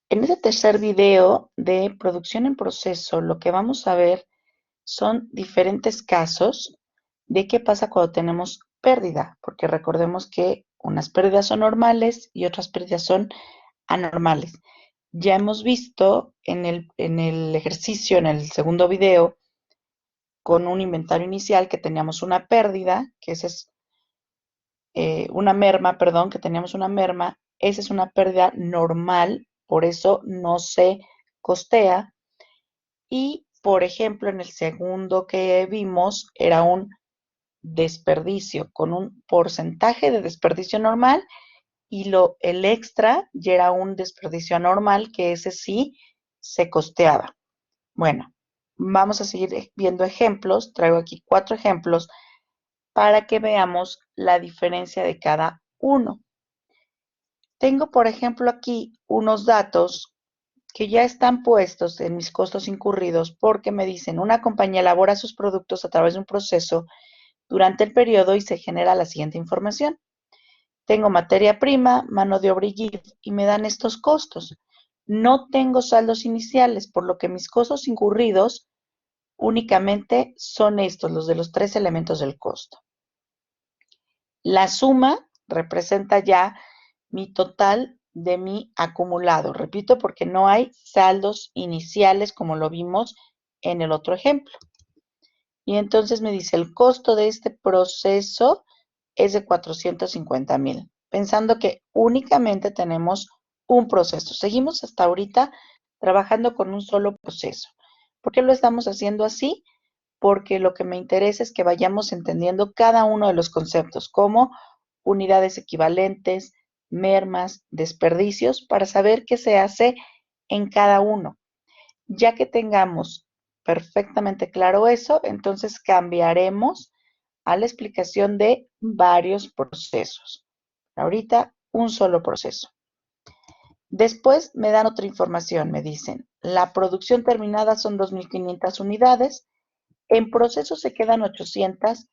En este tercer video de producción en proceso, lo que vamos a ver son diferentes casos de qué pasa cuando tenemos pérdida, porque recordemos que unas pérdidas son normales y otras pérdidas son anormales. Ya hemos visto en el ejercicio, en el segundo video, con un inventario inicial que teníamos una pérdida, que esa es una merma, perdón, que teníamos una merma, esa es una pérdida normal, por eso no se costea. Y, por ejemplo, en el segundo que vimos era un desperdicio con un porcentaje de desperdicio normal y el extra ya era un desperdicio anormal, que ese sí se costeaba. Bueno, vamos a seguir viendo ejemplos. Traigo aquí 4 ejemplos para que veamos la diferencia de cada uno. Tengo, por ejemplo, aquí unos datos que ya están puestos en mis costos incurridos porque me dicen, una compañía elabora sus productos a través de un proceso durante el periodo y se genera la siguiente información. Tengo materia prima, mano de obra y GIF y me dan estos costos. No tengo saldos iniciales, por lo que mis costos incurridos únicamente son estos, los de los 3 elementos del costo. La suma representa ya mi total de mi acumulado. Repito, porque no hay saldos iniciales como lo vimos en el otro ejemplo. Y entonces me dice, el costo de este proceso es de 450,000, pensando que únicamente tenemos un proceso. Seguimos hasta ahorita trabajando con un solo proceso. ¿Por qué lo estamos haciendo así? Porque lo que me interesa es que vayamos entendiendo cada uno de los conceptos, como unidades equivalentes, mermas, desperdicios, para saber qué se hace en cada uno. Ya que tengamos perfectamente claro eso, entonces cambiaremos a la explicación de varios procesos. Ahorita, un solo proceso. Después me dan otra información, me dicen, la producción terminada son 2,500 unidades, en proceso se quedan 800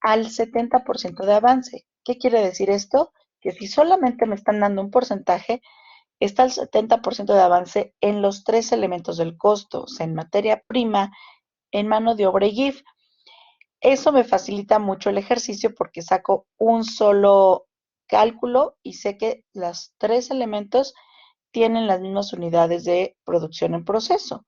al 70% de avance. ¿Qué quiere decir esto? Que si solamente me están dando un porcentaje, está el 70% de avance en los 3 elementos del costo, o sea, en materia prima, en mano de obra y GIF. Eso me facilita mucho el ejercicio porque saco un solo cálculo y sé que los 3 elementos tienen las mismas unidades de producción en proceso.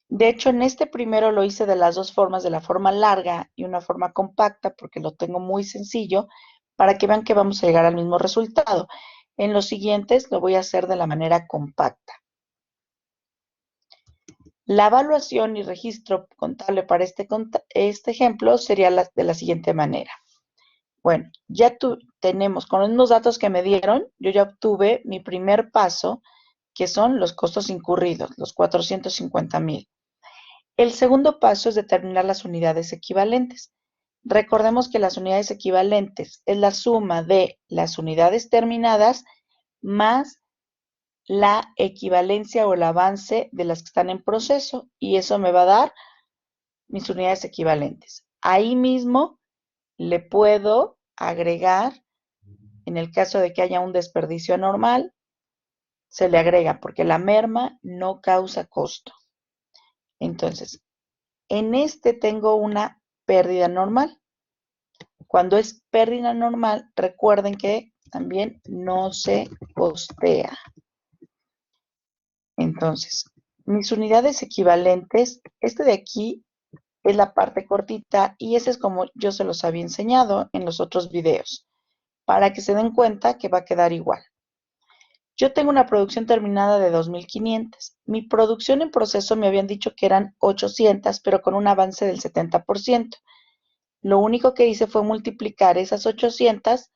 De hecho, en este primero lo hice de las dos formas, de la forma larga y una forma compacta, porque lo tengo muy sencillo, para que vean que vamos a llegar al mismo resultado. En los siguientes lo voy a hacer de la manera compacta. La evaluación y registro contable para este ejemplo sería de la siguiente manera. Bueno, ya tenemos, con los mismos datos que me dieron, yo ya obtuve mi primer paso, que son los costos incurridos, los 450,000. El segundo paso es determinar las unidades equivalentes. Recordemos que las unidades equivalentes es la suma de las unidades terminadas más la equivalencia o el avance de las que están en proceso, y eso me va a dar mis unidades equivalentes. Ahí mismo le puedo agregar, en el caso de que haya un desperdicio anormal, se le agrega porque la merma no causa costo. Entonces, en este tengo una pérdida normal. Cuando es pérdida normal, recuerden que también no se costea. Entonces, mis unidades equivalentes, este de aquí es la parte cortita y ese es como yo se los había enseñado en los otros videos, para que se den cuenta que va a quedar igual. Yo tengo una producción terminada de 2,500. Mi producción en proceso me habían dicho que eran 800, pero con un avance del 70%. Lo único que hice fue multiplicar esas 800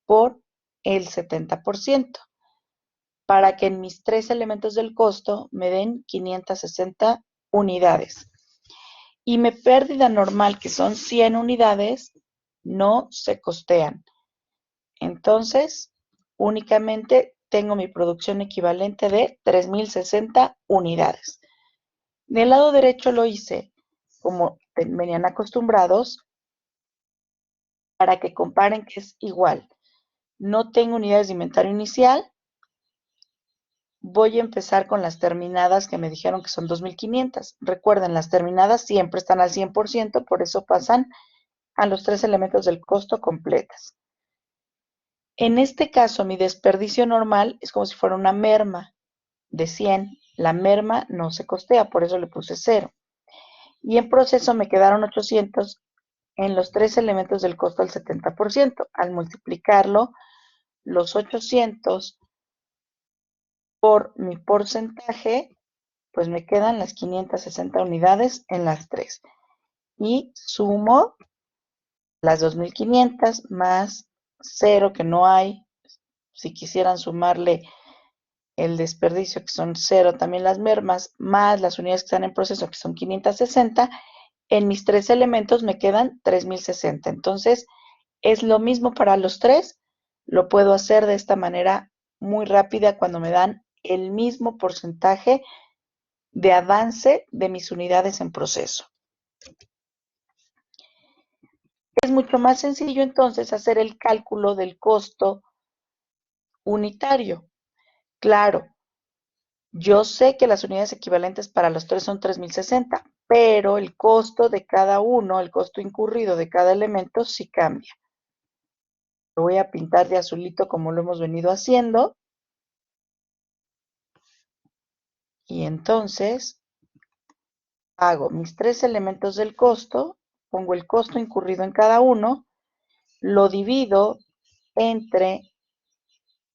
por el 70%, para que en mis 3 elementos del costo me den 560 unidades. Y mi pérdida normal, que son 100 unidades, no se costean. Entonces, únicamente tengo mi producción equivalente de 3,060 unidades. Del lado derecho lo hice como venían acostumbrados, para que comparen que es igual. No tengo unidades de inventario inicial, voy a empezar con las terminadas que me dijeron que son 2.500. Recuerden, las terminadas siempre están al 100%, por eso pasan a los 3 elementos del costo completas. En este caso, mi desperdicio normal es como si fuera una merma de 100. La merma no se costea, por eso le puse 0. Y en proceso me quedaron 800 en los 3 elementos del costo al 70%. Al multiplicarlo, los 800 por mi porcentaje, pues me quedan las 560 unidades en las 3. Y sumo las 2.500 más 0 que no hay. Si quisieran sumarle el desperdicio, que son 0 también las mermas, más las unidades que están en proceso, que son 560, en mis 3 elementos me quedan 3.060. Entonces, es lo mismo para los 3. Lo puedo hacer de esta manera muy rápida cuando me dan el mismo porcentaje de avance de mis unidades en proceso. Es mucho más sencillo entonces hacer el cálculo del costo unitario. Claro, yo sé que las unidades equivalentes para los 3 son 3.060, pero el costo de cada uno, el costo incurrido de cada elemento sí cambia. Lo voy a pintar de azulito como lo hemos venido haciendo. Y entonces hago mis 3 elementos del costo, pongo el costo incurrido en cada uno, lo divido entre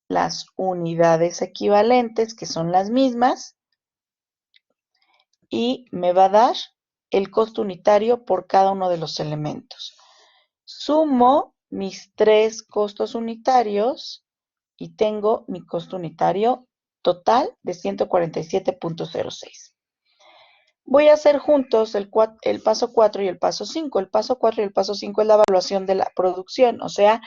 las unidades equivalentes, que son las mismas, y me va a dar el costo unitario por cada uno de los elementos. Sumo mis 3 costos unitarios y tengo mi costo unitario total de 147.06. Voy a hacer juntos el paso 4 y el paso 5. El paso 4 y el paso 5 es la evaluación de la producción, o sea,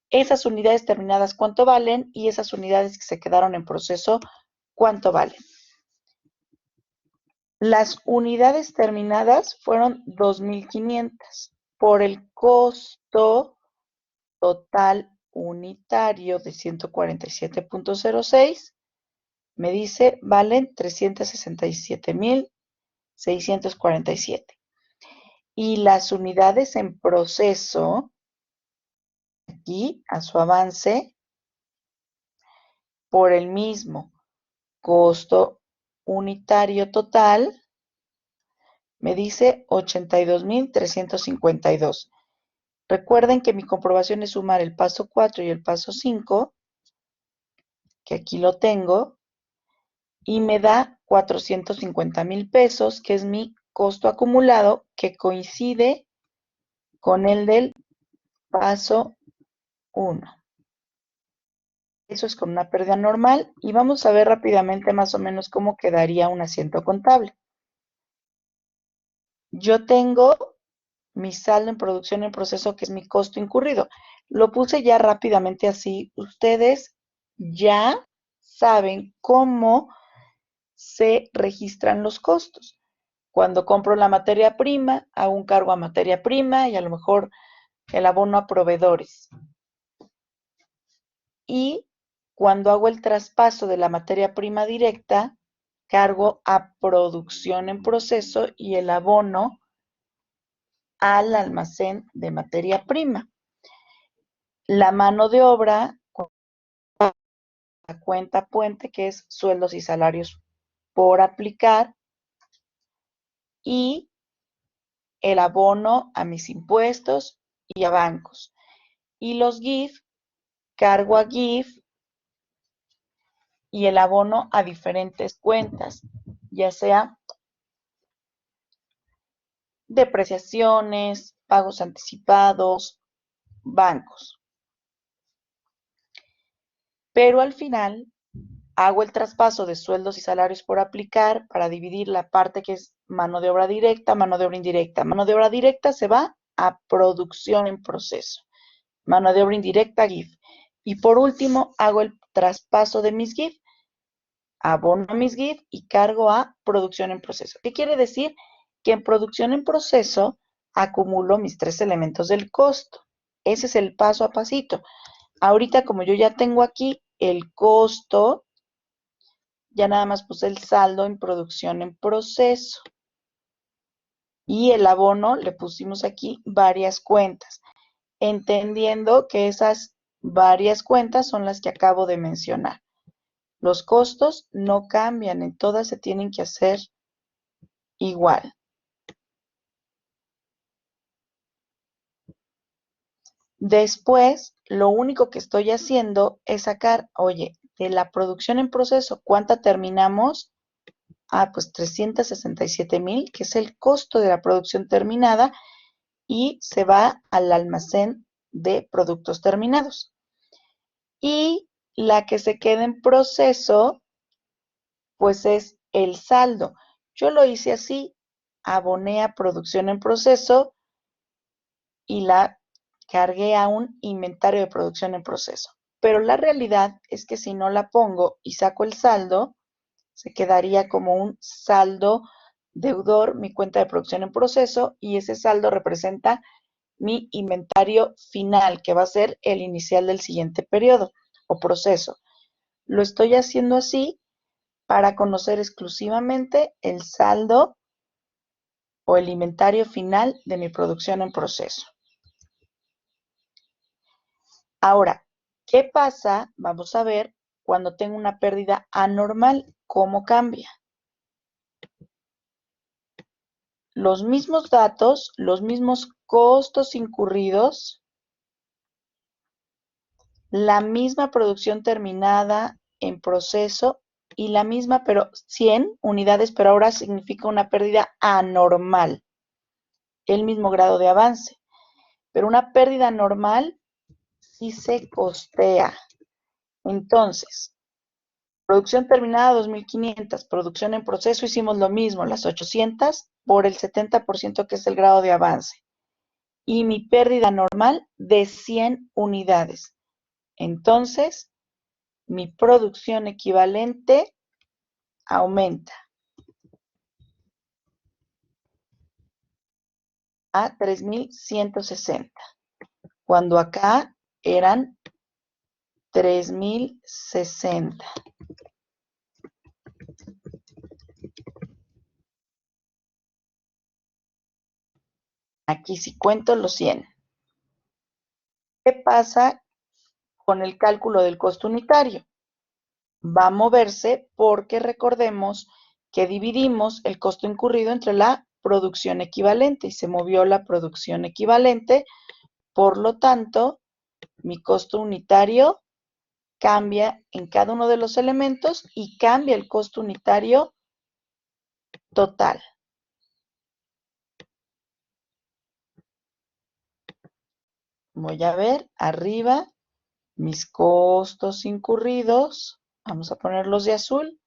esas unidades terminadas cuánto valen y esas unidades que se quedaron en proceso cuánto valen. Las unidades terminadas fueron 2.500 por el costo total unitario de 147.06. Me dice valen 367.647. Y las unidades en proceso, aquí a su avance, por el mismo costo unitario total, me dice 82.352. Recuerden que mi comprobación es sumar el paso 4 y el paso 5, que aquí lo tengo, y me da 450,000 pesos, que es mi costo acumulado, que coincide con el del paso 1. Eso es con una pérdida normal y vamos a ver rápidamente más o menos cómo quedaría un asiento contable. Yo tengo mi saldo en producción en proceso, que es mi costo incurrido. Lo puse ya rápidamente así. Ustedes ya saben cómo se registran los costos. Cuando compro la materia prima, hago un cargo a materia prima y a lo mejor el abono a proveedores. Y cuando hago el traspaso de la materia prima directa, cargo a producción en proceso y el abono al almacén de materia prima. La mano de obra, la cuenta puente, que es sueldos y salarios por aplicar, y el abono a mis impuestos y a bancos. Y los GIF, cargo a GIF y el abono a diferentes cuentas, ya sea depreciaciones, pagos anticipados, bancos. Pero al final hago el traspaso de sueldos y salarios por aplicar para dividir la parte que es mano de obra directa, mano de obra indirecta. Mano de obra directa se va a producción en proceso. Mano de obra indirecta, GIF. Y por último, hago el traspaso de mis GIF, abono a mis GIF y cargo a producción en proceso. ¿Qué quiere decir? Que en producción en proceso acumulo mis 3 elementos del costo. Ese es el paso a pasito. Ahorita, como yo ya tengo aquí el costo ya nada más puse el saldo en producción en proceso. Y el abono le pusimos aquí varias cuentas, entendiendo que esas varias cuentas son las que acabo de mencionar. Los costos no cambian, en todas se tienen que hacer igual. Después, lo único que estoy haciendo es sacar, oye, de la producción en proceso, ¿cuánta terminamos? Pues 367,000, que es el costo de la producción terminada, y se va al almacén de productos terminados. Y la que se queda en proceso, pues es el saldo. Yo lo hice así, aboné a producción en proceso y la cargué a un inventario de producción en proceso. Pero la realidad es que si no la pongo y saco el saldo, se quedaría como un saldo deudor, mi cuenta de producción en proceso, y ese saldo representa mi inventario final, que va a ser el inicial del siguiente periodo o proceso. Lo estoy haciendo así para conocer exclusivamente el saldo o el inventario final de mi producción en proceso. Ahora, ¿qué pasa? Vamos a ver cuando tengo una pérdida anormal, ¿cómo cambia? Los mismos datos, los mismos costos incurridos, la misma producción terminada en proceso y la misma, pero 100 unidades, pero ahora significa una pérdida anormal, el mismo grado de avance. Pero una pérdida normal sí se costea. Entonces, producción terminada 2,500, producción en proceso hicimos lo mismo, las 800 por el 70% que es el grado de avance. Y mi pérdida normal de 100 unidades. Entonces, mi producción equivalente aumenta a 3,160, cuando acá eran 3,060. Aquí sí cuento los 100. ¿Qué pasa con el cálculo del costo unitario? Va a moverse porque recordemos que dividimos el costo incurrido entre la producción equivalente y se movió la producción equivalente, por lo tanto, mi costo unitario cambia en cada uno de los elementos y cambia el costo unitario total. Voy a ver arriba mis costos incurridos. Vamos a ponerlos de azul.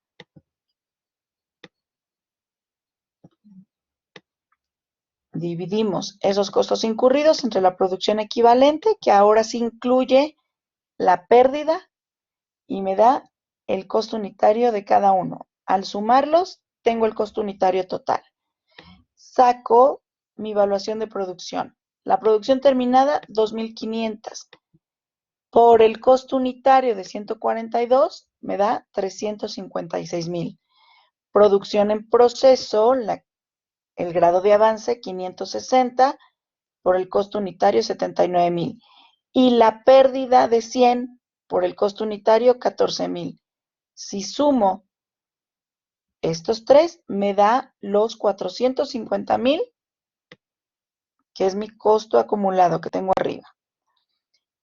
Dividimos esos costos incurridos entre la producción equivalente, que ahora sí incluye la pérdida y me da el costo unitario de cada uno. Al sumarlos, tengo el costo unitario total. Saco mi evaluación de producción. La producción terminada, 2,500. Por el costo unitario de 142, me da 356,000. Producción en proceso, el grado de avance, 560. Por el costo unitario, 79,000. Y la pérdida de 100 por el costo unitario, 14,000. Si sumo estos tres, me da los 450,000, que es mi costo acumulado que tengo arriba.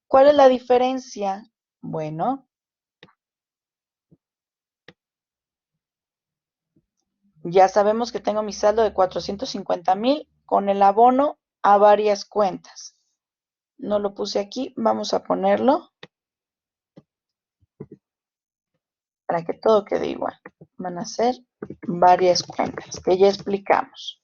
¿Cuál es la diferencia? Bueno, ya sabemos que tengo mi saldo de 450,000 con el abono a varias cuentas. No lo puse aquí, vamos a ponerlo para que todo quede igual. Van a ser varias cuentas que ya explicamos.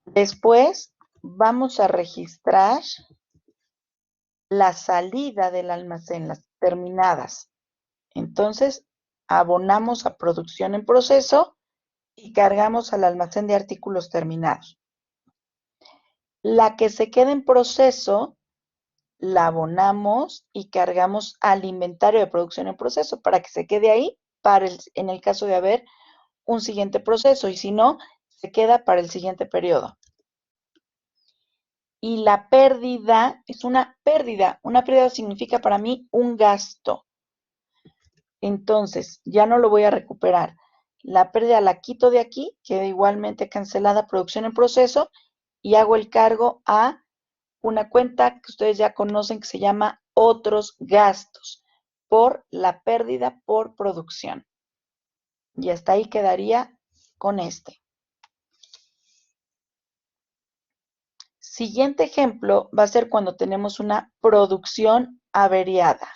Después vamos a registrar la salida del almacén, las terminadas. Entonces, abonamos a producción en proceso y cargamos al almacén de artículos terminados. La que se queda en proceso la abonamos y cargamos al inventario de producción en proceso para que se quede ahí en el caso de haber un siguiente proceso, y si no, se queda para el siguiente periodo. Y la pérdida es una pérdida. Una pérdida significa para mí un gasto. Entonces, ya no lo voy a recuperar. La pérdida la quito de aquí, queda igualmente cancelada producción en proceso, y hago el cargo a una cuenta que ustedes ya conocen que se llama otros gastos por la pérdida por producción. Y hasta ahí quedaría con este. Siguiente ejemplo va a ser cuando tenemos una producción averiada.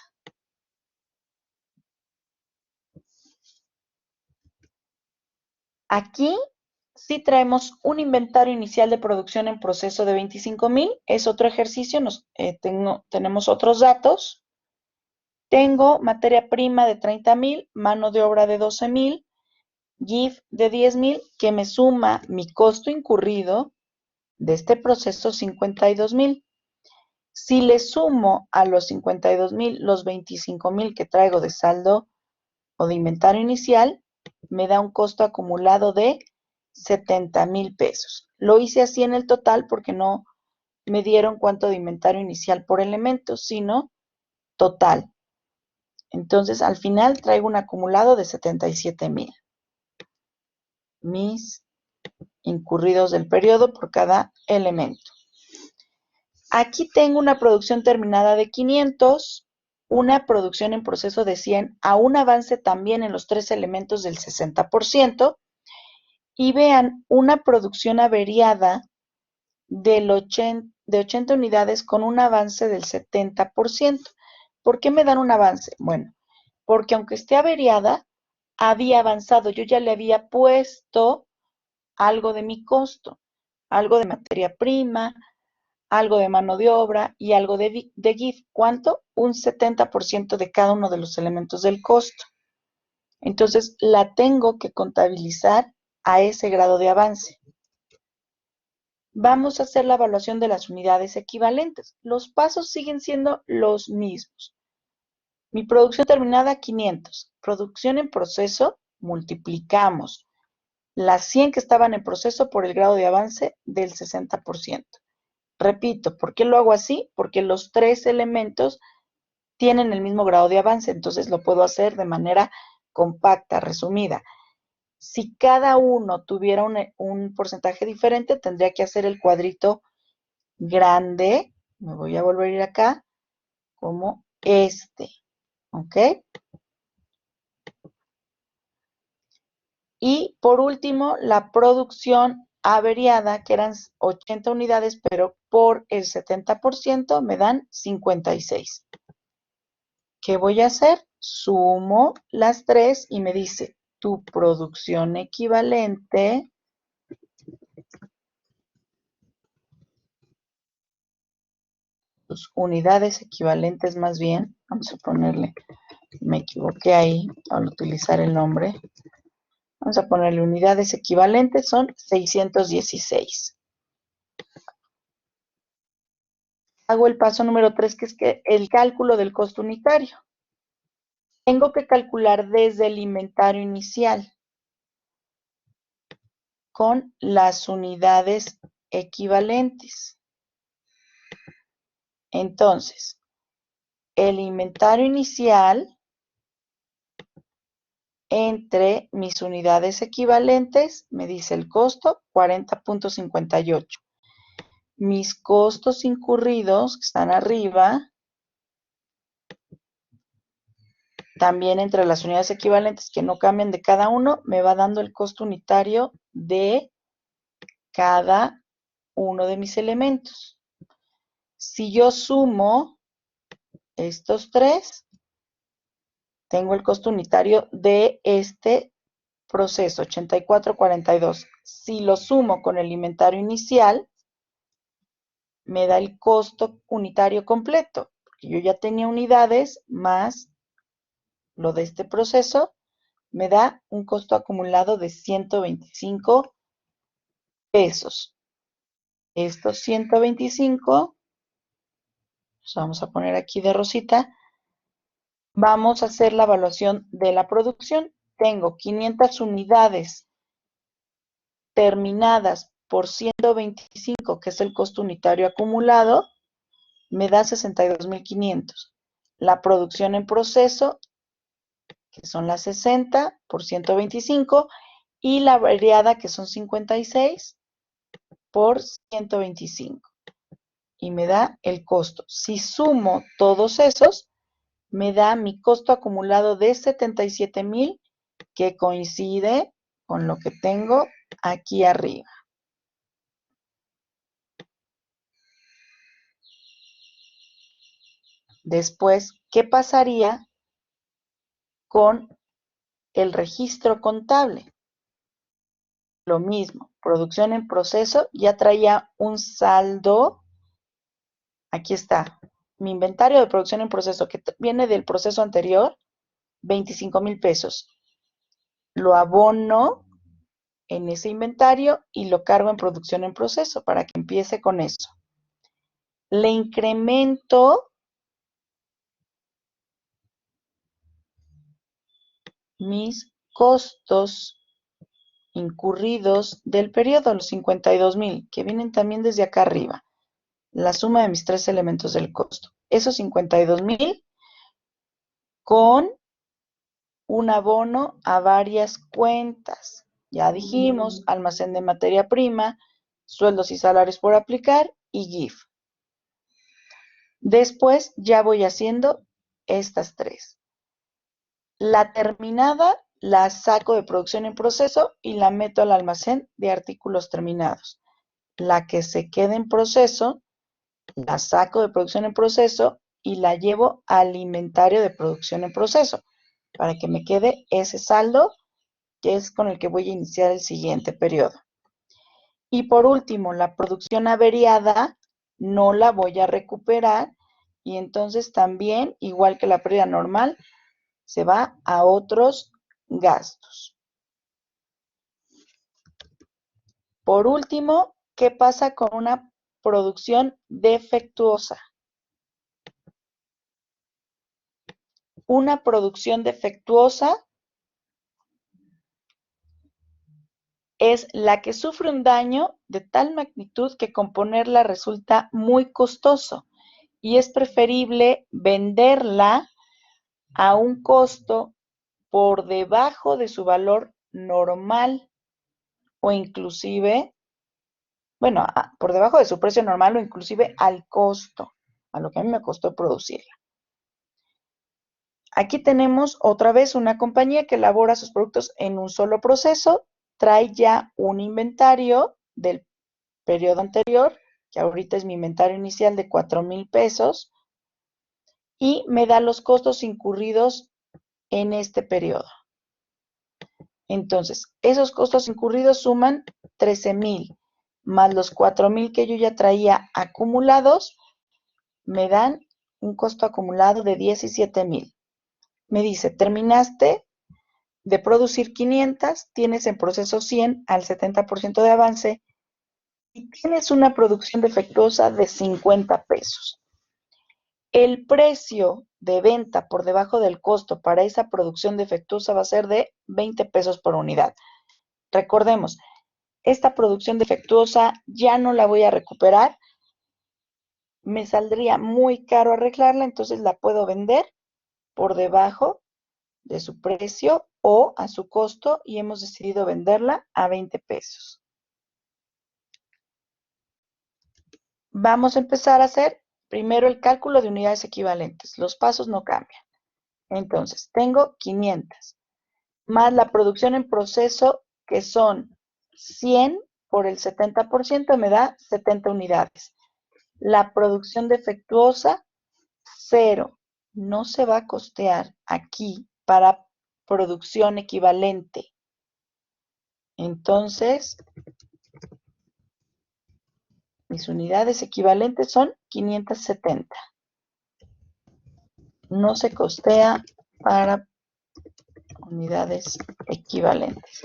Aquí sí traemos un inventario inicial de producción en proceso de 25,000. Es otro ejercicio, tenemos otros datos. Tengo materia prima de 30,000, mano de obra de 12,000, GIF de 10,000, que me suma mi costo incurrido de este proceso 52,000. Si le sumo a los 52,000 los 25,000 que traigo de saldo o de inventario inicial, me da un costo acumulado de 70,000 pesos. Lo hice así en el total porque no me dieron cuánto de inventario inicial por elemento, sino total. Entonces, al final traigo un acumulado de 77,000. Mis incurridos del periodo por cada elemento. Aquí tengo una producción terminada de 500, una producción en proceso de 100, a un avance también en los tres elementos del 60%, y vean una producción averiada de 80 unidades con un avance del 70%. ¿Por qué me dan un avance? Bueno, porque aunque esté averiada, había avanzado, yo ya le había puesto algo de mi costo, algo de materia prima, algo de mano de obra y algo de GIF. ¿Cuánto? Un 70% de cada uno de los elementos del costo. Entonces, la tengo que contabilizar a ese grado de avance. Vamos a hacer la evaluación de las unidades equivalentes. Los pasos siguen siendo los mismos. Mi producción terminada, 500. Producción en proceso, multiplicamos las 100 que estaban en proceso por el grado de avance del 60%. Repito, ¿por qué lo hago así? Porque los tres elementos tienen el mismo grado de avance, entonces lo puedo hacer de manera compacta, resumida. Si cada uno tuviera un porcentaje diferente, tendría que hacer el cuadrito grande, me voy a volver a ir acá, como este, ¿ok? Y por último, la producción averiada, que eran 80 unidades, pero por el 70% me dan 56. ¿Qué voy a hacer? Sumo las tres y me dice, tu producción equivalente, tus unidades equivalentes más bien, vamos a ponerle, me equivoqué ahí al utilizar el nombre, vamos a ponerle unidades equivalentes, son 616. Hago el paso número 3, que es el cálculo del costo unitario. Tengo que calcular desde el inventario inicial con las unidades equivalentes. Entonces, el inventario inicial entre mis unidades equivalentes me dice el costo 40.58. Mis costos incurridos, que están arriba, también entre las unidades equivalentes que no cambian de cada uno, me va dando el costo unitario de cada uno de mis elementos. Si yo sumo estos tres, tengo el costo unitario de este proceso, 84.42. Si lo sumo con el inventario inicial, me da el costo unitario completo, porque yo ya tenía unidades más lo de este proceso, me da un costo acumulado de 125 pesos. Estos 125 Los vamos a poner aquí de rosita. Vamos a hacer la evaluación de la producción. Tengo 500 unidades terminadas por 125, que es el costo unitario acumulado, me da 62,500. La producción en proceso, que son las 60 por 125, y la variada, que son 56 por 125. Y me da el costo. Si sumo todos esos, me da mi costo acumulado de 77,000, que coincide con lo que tengo aquí arriba. Después, ¿qué pasaría con el registro contable? Lo mismo, producción en proceso, ya traía un saldo. Aquí está, mi inventario de producción en proceso, que viene del proceso anterior, 25,000 pesos. Lo abono en ese inventario y lo cargo en producción en proceso para que empiece con eso. Le incremento mis costos incurridos del periodo, los 52,000, que vienen también desde acá arriba. La suma de mis tres elementos del costo. Esos 52,000 con un abono a varias cuentas. Ya dijimos, almacén de materia prima, sueldos y salarios por aplicar y GIF. Después ya voy haciendo estas tres. La terminada la saco de producción en proceso y la meto al almacén de artículos terminados. La que se quede en proceso, la saco de producción en proceso y la llevo al inventario de producción en proceso para que me quede ese saldo que es con el que voy a iniciar el siguiente periodo. Y por último, la producción averiada no la voy a recuperar y entonces también, igual que la pérdida normal, se va a otros gastos. Por último, ¿qué pasa con una producción defectuosa? Una producción defectuosa es la que sufre un daño de tal magnitud que componerla resulta muy costoso y es preferible venderla a un costo por debajo de su valor normal o inclusive, bueno, por debajo de su precio normal o inclusive al costo, a lo que a mí me costó producirla. Aquí tenemos otra vez una compañía que elabora sus productos en un solo proceso, trae ya un inventario del periodo anterior, que ahorita es mi inventario inicial de 4,000 pesos, y me da los costos incurridos en este periodo. Entonces, esos costos incurridos suman 13,000, más los 4,000 que yo ya traía acumulados, me dan un costo acumulado de 17,000. Me dice, terminaste de producir 500, tienes en proceso 100 al 70% de avance y tienes una producción defectuosa de 50 pesos. El precio de venta por debajo del costo para esa producción defectuosa va a ser de 20 pesos por unidad. Recordemos, esta producción defectuosa ya no la voy a recuperar, me saldría muy caro arreglarla, entonces la puedo vender por debajo de su precio o a su costo y hemos decidido venderla a 20 pesos. Vamos a empezar a hacer primero el cálculo de unidades equivalentes. Los pasos no cambian. Entonces, tengo 500 más la producción en proceso, que son 100 por el 70%, me da 70 unidades. La producción defectuosa, 0. No se va a costear aquí para producción equivalente. Entonces, mis unidades equivalentes son 570. No se costea para unidades equivalentes.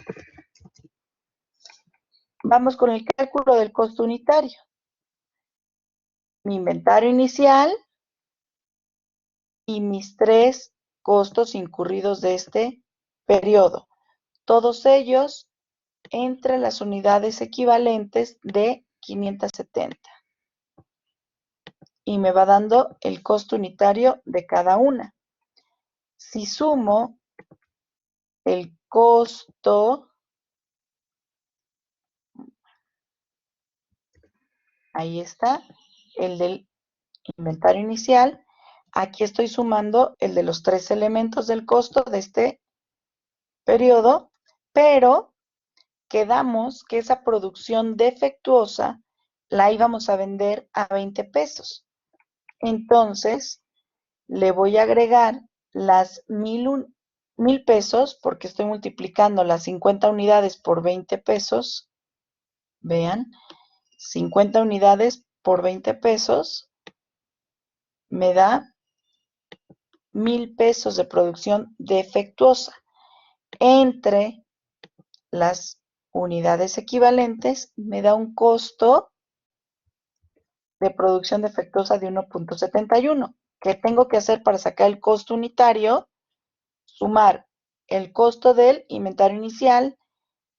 Vamos con el cálculo del costo unitario. Mi inventario inicial y mis 3 costos incurridos de este periodo. Todos ellos entre las unidades equivalentes de 570. Y me va dando el costo unitario de cada una. Si sumo el costo, ahí está, el del inventario inicial, aquí estoy sumando el de los 3 elementos del costo de este periodo, pero quedamos que esa producción defectuosa la íbamos a vender a 20 pesos. Entonces, le voy a agregar las 1000 pesos, porque estoy multiplicando las 50 unidades por 20 pesos. Vean, 50 unidades por 20 pesos me da 1000 pesos de producción defectuosa. Entre las unidades equivalentes me da un costo de producción defectuosa de 1.71. ¿Qué tengo que hacer para sacar el costo unitario? Sumar el costo del inventario inicial,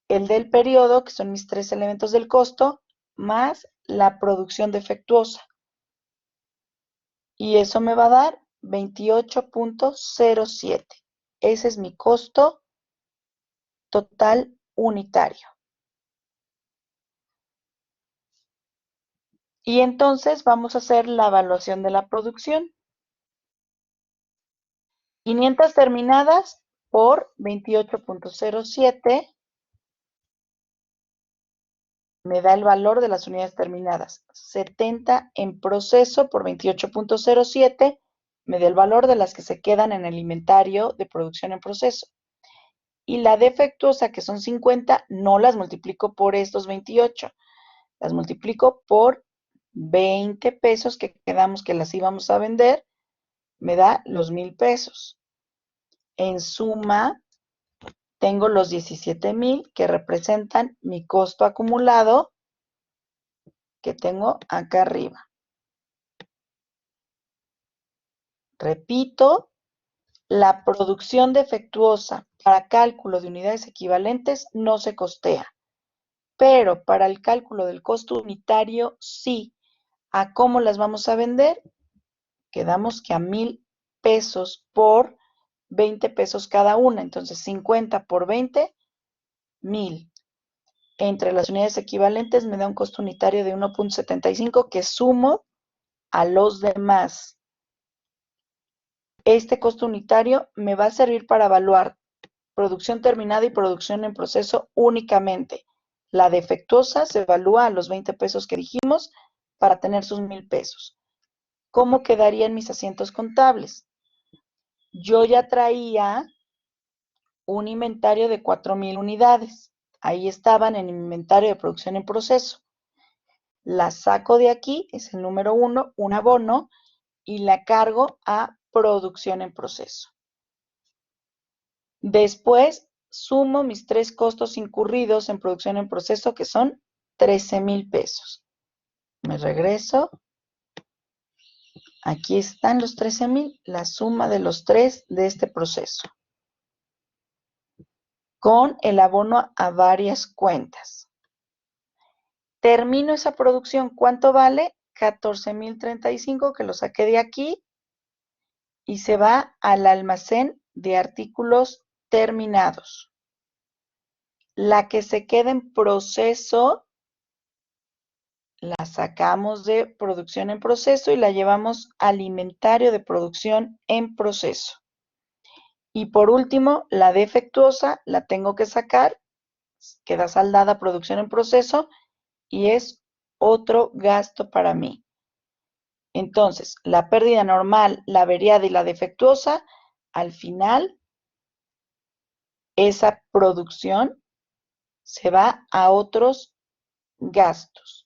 el del periodo, que son mis 3 elementos del costo, más la producción defectuosa. Y eso me va a dar 28.07. Ese es mi costo total unitario. Y entonces vamos a hacer la evaluación de la producción. 500 terminadas por 28.07 me da el valor de las unidades terminadas. 70 en proceso por 28.07 me da el valor de las que se quedan en el inventario de producción en proceso. Y la defectuosa, que son 50, no las multiplico por estos 28. Las multiplico por 20 pesos que quedamos que las íbamos a vender. Me da los 1000 pesos. En suma, tengo los 17,000 que representan mi costo acumulado que tengo acá arriba. Repito, la producción defectuosa para cálculo de unidades equivalentes no se costea, pero para el cálculo del costo unitario sí. ¿A cómo las vamos a vender? Quedamos que a 1000 pesos por 20 pesos cada una. Entonces 50 por 20, 1000. Entre las unidades equivalentes me da un costo unitario de 1.75 que sumo a los demás. Este costo unitario me va a servir para evaluar producción terminada y producción en proceso únicamente. La defectuosa se evalúa a los 20 pesos que dijimos para tener sus 1000 pesos. ¿Cómo quedarían mis asientos contables? Yo ya traía un inventario de 4000 unidades. Ahí estaban en el inventario de producción en proceso. La saco de aquí, es el número 1, un abono, y la cargo a producción en proceso. Después sumo mis 3 costos incurridos en producción en proceso, que son 13,000 pesos. Me regreso. Aquí están los 13,000, la suma de los 3 de este proceso, con el abono a varias cuentas. Termino esa producción. ¿Cuánto vale? 14,035, que lo saqué de aquí y se va al almacén de artículos terminados. La que se queda en proceso, la sacamos de producción en proceso y la llevamos al inventario de producción en proceso. Y por último, la defectuosa la tengo que sacar, queda saldada producción en proceso y es otro gasto para mí. Entonces, la pérdida normal, la averiada y la defectuosa, al final, esa producción se va a otros gastos.